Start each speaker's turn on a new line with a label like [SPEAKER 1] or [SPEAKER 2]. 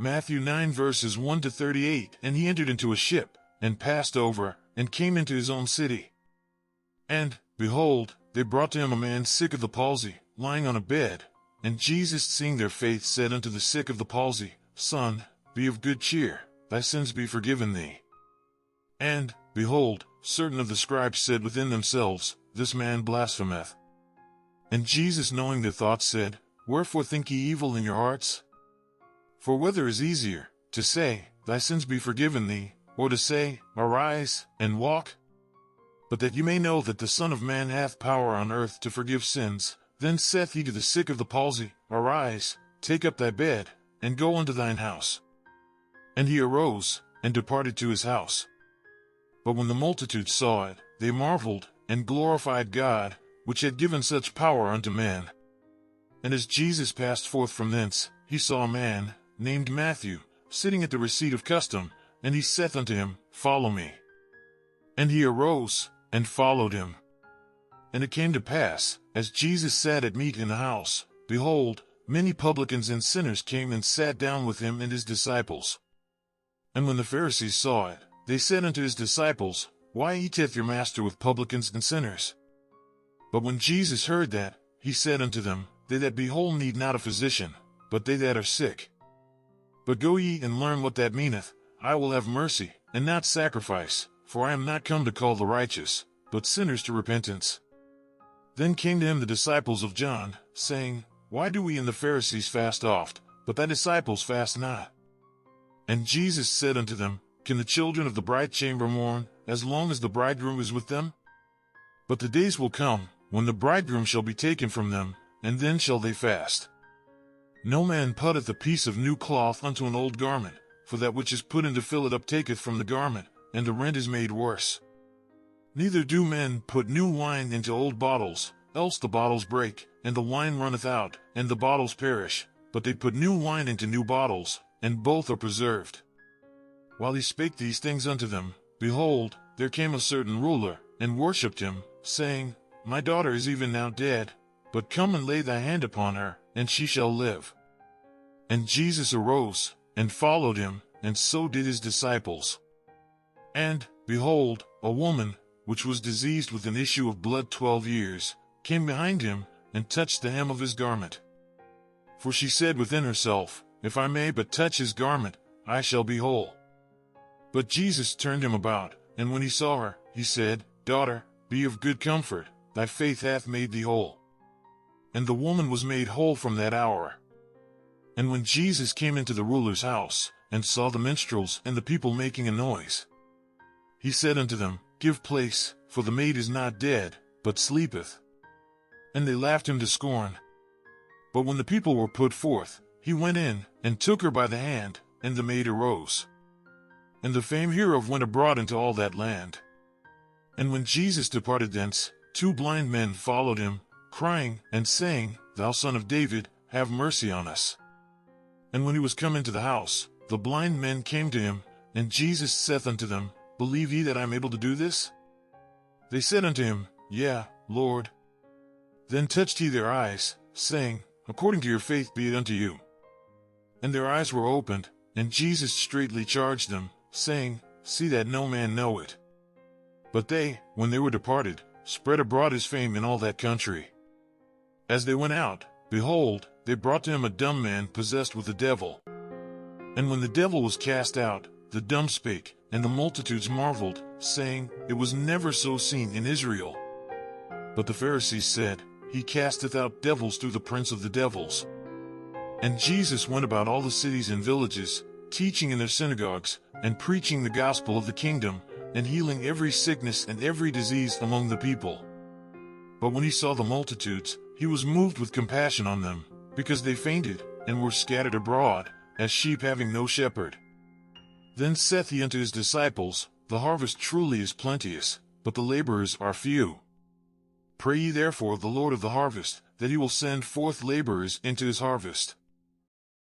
[SPEAKER 1] Matthew 9 verses 1 to 38. And he entered into a ship, and passed over, and came into his own city. And, behold, they brought to him a man sick of the palsy, lying on a bed. And Jesus, seeing their faith, said unto the sick of the palsy, Son, be of good cheer, thy sins be forgiven thee. And, behold, certain of the scribes said within themselves, This man blasphemeth. And Jesus, knowing their thoughts, said, Wherefore think ye evil in your hearts? For whether is easier, to say, Thy sins be forgiven thee, or to say, Arise, and walk? But that ye may know that the Son of Man hath power on earth to forgive sins, then saith he to the sick of the palsy, Arise, take up thy bed, and go unto thine house. And he arose, and departed to his house. But when the multitude saw it, they marveled, and glorified God, which had given such power unto men. And as Jesus passed forth from thence, he saw a man, named Matthew, sitting at the receipt of custom, and he saith unto him, Follow me. And he arose, and followed him. And it came to pass, as Jesus sat at meat in the house, behold, many publicans and sinners came and sat down with him and his disciples. And when the Pharisees saw it, they said unto his disciples, Why eateth your master with publicans and sinners? But when Jesus heard that, he said unto them, They that be whole need not a physician, but they that are sick. But go ye and learn what that meaneth, I will have mercy, and not sacrifice, for I am not come to call the righteous, but sinners to repentance. Then came to him the disciples of John, saying, Why do we and the Pharisees fast oft, but thy disciples fast not? And Jesus said unto them, Can the children of the bride chamber mourn, as long as the bridegroom is with them? But the days will come, when the bridegroom shall be taken from them, and then shall they fast. No man putteth a piece of new cloth unto an old garment, for that which is put in to fill it up taketh from the garment, and the rent is made worse. Neither do men put new wine into old bottles, else the bottles break, and the wine runneth out, and the bottles perish, but they put new wine into new bottles, and both are preserved. While he spake these things unto them, behold, there came a certain ruler, and worshipped him, saying, My daughter is even now dead, but come and lay thy hand upon her, and she shall live. And Jesus arose, and followed him, and so did his disciples. And, behold, a woman, which was diseased with an issue of blood 12 years, came behind him, and touched the hem of his garment. For she said within herself, If I may but touch his garment, I shall be whole. But Jesus turned him about, and when he saw her, he said, Daughter, be of good comfort, thy faith hath made thee whole. And the woman was made whole from that hour. And when Jesus came into the ruler's house, and saw the minstrels and the people making a noise, he said unto them, Give place, for the maid is not dead, but sleepeth. And they laughed him to scorn. But when the people were put forth, he went in, and took her by the hand, and the maid arose. And the fame hereof went abroad into all that land. And when Jesus departed thence, 2 blind men followed him, crying, and saying, Thou Son of David, have mercy on us. And when he was come into the house, the blind men came to him, and Jesus saith unto them, Believe ye that I am able to do this? They said unto him, Yea, Lord. Then touched he their eyes, saying, According to your faith be it unto you. And their eyes were opened, and Jesus straitly charged them, saying, See that no man know it. But they, when they were departed, spread abroad his fame in all that country. As they went out, behold, they brought to him a dumb man possessed with a devil. And when the devil was cast out, the dumb spake, and the multitudes marveled, saying, It was never so seen in Israel. But the Pharisees said, He casteth out devils through the prince of the devils. And Jesus went about all the cities and villages, teaching in their synagogues, and preaching the gospel of the kingdom, and healing every sickness and every disease among the people. But when he saw the multitudes, he was moved with compassion on them, because they fainted, and were scattered abroad, as sheep having no shepherd. Then saith he unto his disciples, The harvest truly is plenteous, but the laborers are few. Pray ye therefore the Lord of the harvest, that he will send forth laborers into his harvest.